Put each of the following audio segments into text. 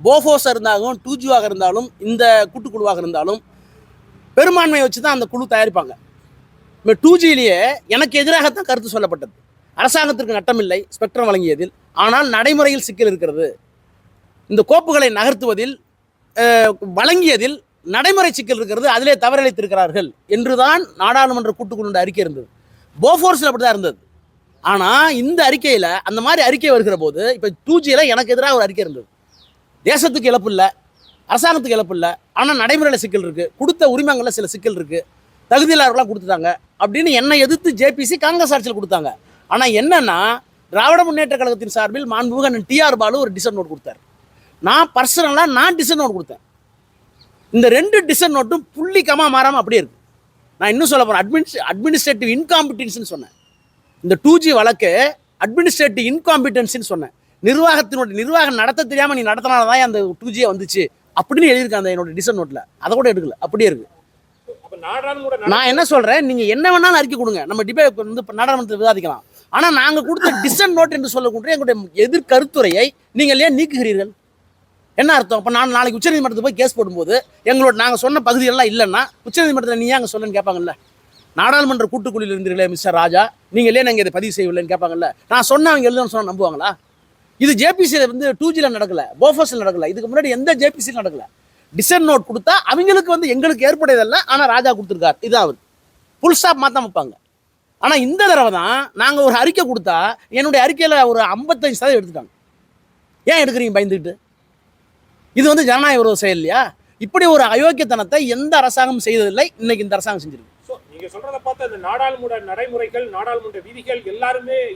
போஃபோஸாக இருந்தாலும் 2G இருந்தாலும் இந்த கூட்டுக்குழுவாக இருந்தாலும் பெரும்பான்மையை வச்சு தான் அந்த குழு தயாரிப்பாங்க. இப்போ 2Gலேயே எனக்கு எதிராகத்தான் கருத்து சொல்லப்பட்டது. அரசாங்கத்திற்கு நட்டமில்லை ஸ்பெக்ட்ரம் வழங்கியதில், ஆனால் நடைமுறையில் சிக்கல் இருக்கிறது. இந்த கோப்புகளை நகர்த்துவதில் வழங்கியதில் நடைமுறை சிக்கல் இருக்கிறது, அதிலே தவறிழைத்திருக்கிறார்கள் என்றுதான் நாடாளுமன்ற கூட்டுக்குழு அறிக்கை இருந்தது. போஃபோர்ஸில் அப்படி தான் இருந்தது. ஆனால் இந்த அறிக்கையில் அந்த மாதிரி அறிக்கை வருகிற போது இப்போ 2Gல எனக்கு எதிராக ஒரு அறிக்கை இருந்தது. தேசத்துக்கு இழப்பு இல்லை, அரசாங்கத்துக்கு இழப்பு இல்லை, ஆனால் நடைமுறையில் சிக்கல் இருக்குது, கொடுத்த உரிமங்களில் சில சிக்கல் இருக்குது, தகுதியில்லாதவர்களாம் கொடுத்துட்டாங்க அப்படின்னு என்னை எதிர்த்து ஜேபிசி காங்கிரஸ் ஆட்சியில் கொடுத்தாங்க. ஆனால் என்னன்னா திராவிட முன்னேற்ற கழகத்தின் சார்பில் மாண்புமிகு அண்ணன் டிஆர் பாலு ஒரு டிசன் நோட் கொடுத்தார். நான் பர்சனலாக டிசன் நோட் கொடுத்தேன். இந்த 2 டிசன் நோட்டும் புள்ளிக்கமாக மாறாமல் அப்படியே இருக்குது. நான் இன்னும் சொல்ல போகிறேன், அட்மினிஸ்ட்ரேட்டிவ் இன்காம்பிட்டன்ஸ்னு சொன்னேன். இந்த 2G வழக்கு அட்மினிஸ்ட்ரேட்டிவ் இன்காம்பிட்டன்ஸ்னு சொன்னேன். நிர்வாகம் நடத்த தெரியாமல் நீ நடத்தினால தான் அந்த 2G வந்துச்சு அப்படின்னு எழுதியிருக்கேன் அந்த என்னோட டிசன் நோட்டில். அதை கூட எடுக்கல, அப்படியே இருக்குது. நான் என்ன சொல்கிறேன், நீங்கள் என்ன வேணாலும் அறிக்கை கொடுங்க, நம்ம டிபேட் வந்து நாடாளுமன்றத்தில் விவாதிக்கலாம். ஆனால் நாங்கள் கொடுத்த டிசன் நோட் என்று சொல்லக்கூடிய எங்களுடைய எதிர்கருத்துரையை நீங்கள் ஏன் நீக்குகிறீர்கள்? என்ன அர்த்தம்? இப்போ நான் நாளைக்கு உச்சநீதிமன்றத்துக்கு போய் கேஸ் போடும்போது நாங்கள் சொன்ன பகுதிகளெல்லாம் இல்லைன்னா உச்சநீதிமன்றத்தில் நீ அங்கே சொல்லணும்னு கேட்பாங்கல்ல. நாடாளுமன்ற கூட்டுக்குழுவில் இருந்தீர்களே மிஸ்டர் ராஜா, நீங்கள் நாங்கள் இதை பதிவு செய்யவில்லைன்னு கேட்பாங்கல்ல. நான் சொன்னவங்க எழுதணும்னு சொன்னால் நம்புவாங்களா? இது ஜேபிசியில் வந்து 2Gல நடக்கல, போஃபோஸில் நடக்கல, இதுக்கு முன்னாடி எந்த ஜேபிசியில் நடக்கல. டிசன் நோட் கொடுத்தா அவங்களுக்கு வந்து எங்களுக்கு ஏற்புடையதல்ல, ஆனால் ராஜா கொடுத்துருக்கார், இதான் அவர் ஃபுல் ஸ்டாப் மாற்ற வைப்பாங்க. ஆனால் இந்த தடவை தான் நாங்கள் ஒரு அறிக்கை கொடுத்தா என்னுடைய அறிக்கையில் ஒரு 55% எடுத்துட்டாங்க. ஏன் எடுக்கிறீங்க பயந்துக்கிட்டு? இது வந்து ஜனநாயக விரோத செயல் இல்லையா? இப்படி ஒரு அயோக்கியத்தனத்தை எந்த அரசாங்கம் செய்ததில்லை, இன்னைக்கு இந்த அரசாங்கம் செஞ்சிருக்கு. நீங்க சொல்றத பார்த்தா இந்த நாடாளுமன்ற நடைமுறைகள், நாடாளுமன்ற விதிகள்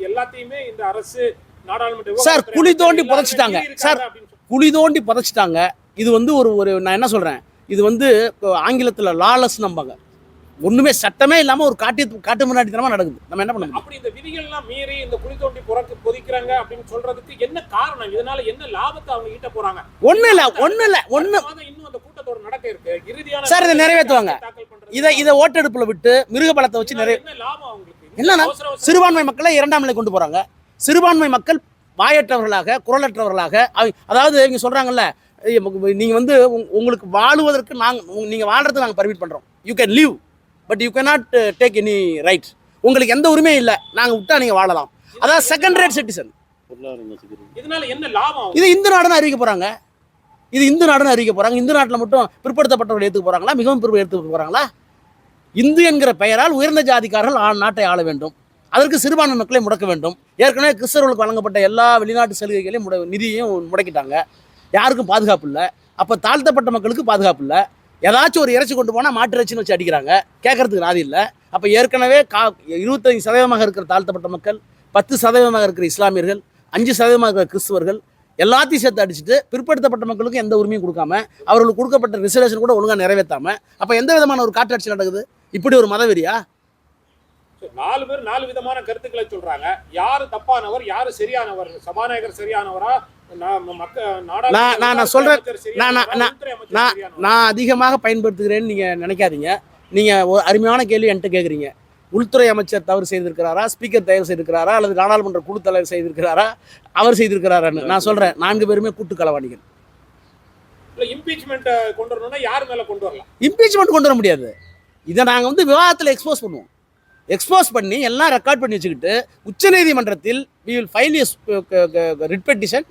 எல்லாத்தையுமே இந்த அரசு நாடாளுமன்ற சார் குழி தோண்டி புதைச்சிட்டாங்க. சார் குழி தோண்டி புதைச்சிட்டாங்க. இது வந்து ஒரு நான் என்ன சொல்றேன், இது வந்து ஆங்கிலத்தில் லாலஸ் நம்பாங்க. ஒண்ணுமே சட்டமே இல்லாம ஒரு காட்டு முன்னாடித்தனமா நடக்குது. நம்ம என்ன பண்ணணும்? அப்படி இந்த விதிகள்லாம் மீறி இந்த குழி தோண்டி பொதிக்கிறாங்க அப்படின்னு சொல்றதுக்கு என்ன காரணம்? இதனால என்ன லாபத்தை அவங்க ஈட்ட போறாங்க? ஒண்ணு இல்ல இன்னும் அந்த கூட்டத்தோட நடக்க இருக்கு. இறுதியான சார் இதை நிறைவேற்றுவாங்க. இதை ஓட்டெடுப்புல விட்டு மிருக பலத்தை வச்சு என்ன லாபம் அவங்களுக்கு? என்னன்னா சிறுபான்மை மக்களை 2ஆம் நிலை கொண்டு போறாங்க. சிறுபான்மை மக்கள் வாயற்றவர்களாக, குரலற்றவர்களாக, அதாவது இங்க சொல்றாங்கல்ல, நீங்க வந்து உங்களுக்கு வாழுவதற்கு நீங்க வாழ்றதுக்கு நாங்கள் பர்மிட் பண்றோம். You can leave but you cannot take any right. உங்களுக்கு எந்த உரிமையும் இல்லை, நாங்கள் விட்டா நீங்கள் வாழலாம். அதாவது செகண்ட் ரேட் சிட்டிசன். இதனால என்ன லாபம்? இது இந்து நாடுன்னு அறிவிக்க போகிறாங்க. இந்து நாட்டில் மட்டும் பிற்படுத்தப்பட்டவர்கள் ஏற்றுக்க போகிறாங்களா? மிகவும் ஏற்றுக்க போகிறாங்களா? இந்து என்கிற பெயரால் உயர்ந்த ஜாதிக்காரர்கள் நாட்டை ஆள வேண்டும், அதற்கு சிறுபான்மை மக்களை முடக்க வேண்டும். ஏற்கனவே கிறிஸ்தவர்களுக்கு வழங்கப்பட்ட எல்லா வெளிநாட்டு சலுகைகளையும் நிதியையும் முடக்கிட்டாங்க. யாருக்கும் பாதுகாப்பு இல்லை. அப்போ தாழ்த்தப்பட்ட மக்களுக்கு பாதுகாப்பு இல்லை. ஏதாச்சும் ஒரு இறைச்சி கொண்டு போனால் மாட்டு இறைச்சின்னு வச்சு அடிக்கிறாங்க. கேட்கறதுக்கு நாதி இல்லை. அப்போ ஏற்கனவே 25% இருக்கிற தாழ்த்தப்பட்ட மக்கள், 10% இருக்கிற இஸ்லாமியர்கள், 5% இருக்கிற கிறிஸ்துவர்கள் எல்லாத்தையும் சேர்த்து அடிச்சுட்டு பிற்படுத்தப்பட்ட மக்களுக்கு எந்த உரிமையும் கொடுக்காம, அவர்களுக்கு கொடுக்கப்பட்ட ரிசர்வேஷன் கூட ஒழுங்காக நிறைவேற்றாமல், அப்போ எந்த விதமான ஒரு காட்டாட்சி நடக்குது? இப்படி ஒரு மதவெறியா? 4 பேர் 4 விதமான கருத்துக்களை சொல்றாங்க. யாரு தப்பானவர், யாரு சரியானவர்? சபாநாயகர் சரியானவரா? நான் அதிகமாக பயன்படுத்துகிறேன்னு நீங்க நினைக்காதீங்க. நீங்க ஒரு அருமையான கேள்வி என்கிட்ட கேட்குறீங்க. உள்துறை அமைச்சர் தவறு செய்திருக்கிறாரா, ஸ்பீக்கர் தவறு செய்திருக்கிறாரா, அல்லது நாடாளுமன்ற குழு தலைவர் செய்திருக்கிறாரா, அவர் செய்திருக்கிறாரான்னு நான் சொல்றேன். 4 பேருமே கூட்டு களவாணிகள். இம்பீச்மெண்ட் கொண்டு வரணும்னா யார் மேல கொண்டு வரலாம்? இம்பீச்மெண்ட் கொண்டு வர முடியாது. இதை நாங்கள் வந்து விவாதத்தில் எக்ஸ்போஸ் பண்ணுவோம். எக்ஸ்போஸ் பண்ணி எல்லாம் ரெக்கார்ட் பண்ணி வச்சுக்கிட்டு உச்சநீதிமன்றத்தில் we will file a writ petition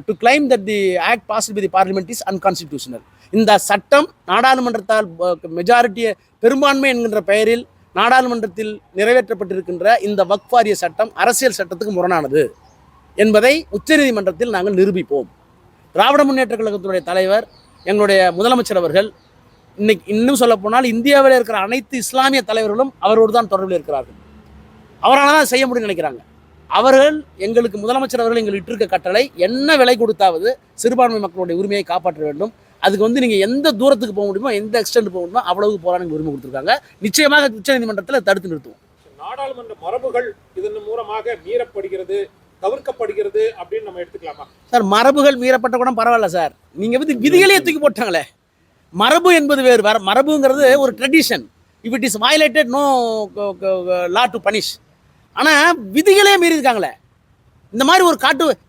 to claim that the act passed by the parliament is unconstitutional. இந்த சட்டம் நாடாளுமன்றத்தால் மெஜாரிட்டியை பெரும்பான்மை என்கின்ற பெயரில் நாடாளுமன்றத்தில் நிறைவேற்றப்பட்டிருக்கின்ற இந்த வக்ஃப் வாரிய சட்டம் அரசியல் சட்டத்துக்கு முரணானது என்பதை உச்சநீதிமன்றத்தில் நாங்கள் நிரூபிப்போம். திராவிட முன்னேற்ற கழகத்தினுடைய தலைவர், எங்களுடைய முதலமைச்சர் அவர்கள், இன்னும் சொல்ல போனால் இந்தியாவில் இருக்கிற அனைத்து இஸ்லாமிய தலைவர்களும் அவரோடு தான் தொடர்பில் இருக்கிறார்கள். அவரால் தான் செய்ய முடியும்னு நினைக்கிறாங்க. அவர்கள் எங்களுக்கு முதலமைச்சர் அவர்கள் எங்களுக்கு இட்டிருக்க கட்டளை, என்ன விலை கொடுத்தாவது சிறுபான்மை மக்களுடைய உரிமையை காப்பாற்ற வேண்டும். அதுக்கு வந்து நீங்கள் எந்த தூரத்துக்கு போக முடியுமோ, எந்த எக்ஸ்டெண்ட் போக முடியுமோ அவ்வளவு போராட உரிமை கொடுத்துருக்காங்க. நிச்சயமாக உச்சநீதிமன்றத்தில் தடுத்து நிறுத்துவோம். நாடாளுமன்ற மரபுகள் இதன் மூலமாக மீறப்படுகிறது, தவிர்க்கப்படுகிறது அப்படின்னு நம்ம எடுத்துக்கலாமா சார்? மரபுகள் மீறப்பட்ட கூட பரவாயில்ல சார். நீங்கள் வந்து விதிகளே தூக்கி போட்டாங்களே. மரபு என்பது வேறு. மரபுங்கிறது ஒரு tradition. If it is violated no law to punish. ஆனால் விதிகளே மீறி இருக்காங்களே. இந்த மாதிரி ஒரு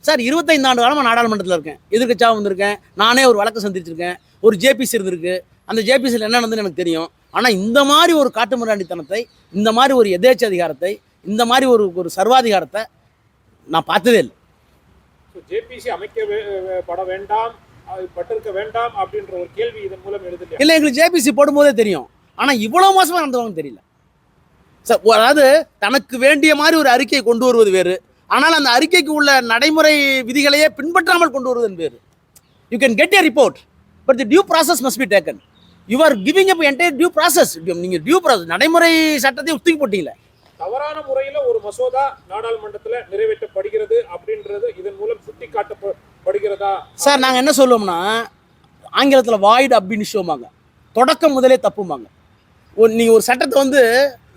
சார் 25 ஆண்டு காலமாக நாடாளுமன்றத்தில் இருக்கேன், எதிர்க்கட்சியாக வந்திருக்கேன், நானே ஒரு வழக்கு சந்திச்சிருக்கேன், ஒரு ஜேபிசி இருந்திருக்கு, அந்த ஜேபிசியில் என்ன நடந்ததுன்னு எனக்கு தெரியும். ஆனால் இந்த மாதிரி ஒரு காட்டுமிராண்டித்தனத்தை, இந்த மாதிரி ஒரு எதேச்ச அதிகாரத்தை, இந்த மாதிரி ஒரு சர்வாதிகாரத்தை நான் பார்த்ததே இல்லை. ஜேபிசி அமைக்கப்பட வேண்டாம், பட்டிருக்க வேண்டாம் அப்படின்ற ஒரு கேள்வி இதன் மூலம் எழுதலையா? இல்லை, எங்களுக்கு ஜேபிசி போடும்போதே தெரியும். ஆனால் இவ்வளோ மோசமாக நடந்தவங்க தெரியல சார். அதாவது தனக்கு வேண்டிய மாதிரி ஒரு அறிக்கையை கொண்டு வருவது வேறு, ஆனால் அந்த அறிக்கைக்கு உள்ள நடைமுறை விதிகளையே பின்பற்றாமல் கொண்டு வருவது வேறு. You can get a report, but the due process must be taken. You are giving up entire due process. நீங்கள் டியூ ப்ராசஸ் நடைமுறை சட்டத்தை தூக்கி போட்டீங்களே. தவறான முறையில் ஒரு மசோதா நாடாளுமன்றத்தில் நிறைவேற்றப்படுகிறது அப்படின்றது இதன் மூலம் சுட்டி காட்டப்படுகிறதா? சார், நாங்கள் என்ன சொல்லுவோம்னா, ஆங்கிலத்தில் வாய்டு அப்படின்னு சொல்லுவாங்க, தொடக்கம் முதலே தப்புமாங்க. நீங்கள் ஒரு சட்டத்தை வந்து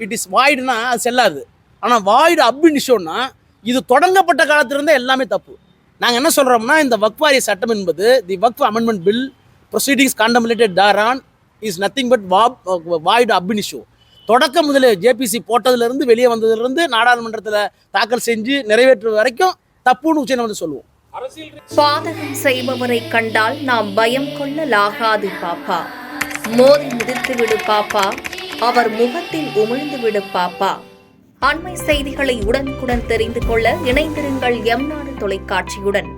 இட் இஸ் வாய்டுனா அது செல்லாது. ஆனால் வாய்டு அப்படின்னு சொன்னா இது தொடங்கப்பட்ட காலத்திலிருந்தே எல்லாமே தப்பு. நாங்கள் என்ன சொல்கிறோம்னா, இந்த வக்ஃப் வாரிய சட்டம் என்பது the Waqf amendment bill proceedings contemplated thereon is nothing but void ab initio. தொடக்கம் முதலே ஜேபிசி போட்டதுலேருந்து வெளியே வந்ததுலேருந்து நாடாளுமன்றத்தில் தாக்கல் செஞ்சு நிறைவேற்று வரைக்கும் தப்புன்னு உச்சநீதிமன்றம் சொல்லுவோம். பாதகம் செய்பவரை கண்டால் நாம் பயம் கொள்ளலாகாது பாப்பா. மோதி மிதித்து விடு பாப்பா, அவர் முகத்தில் உமிழ்ந்து விடு பாப்பா. அண்மை செய்திகளை உடனுக்குடன் தெரிந்து கொள்ள இணைந்திருங்கள் எம் நாடு தொலைக்காட்சியுடன்.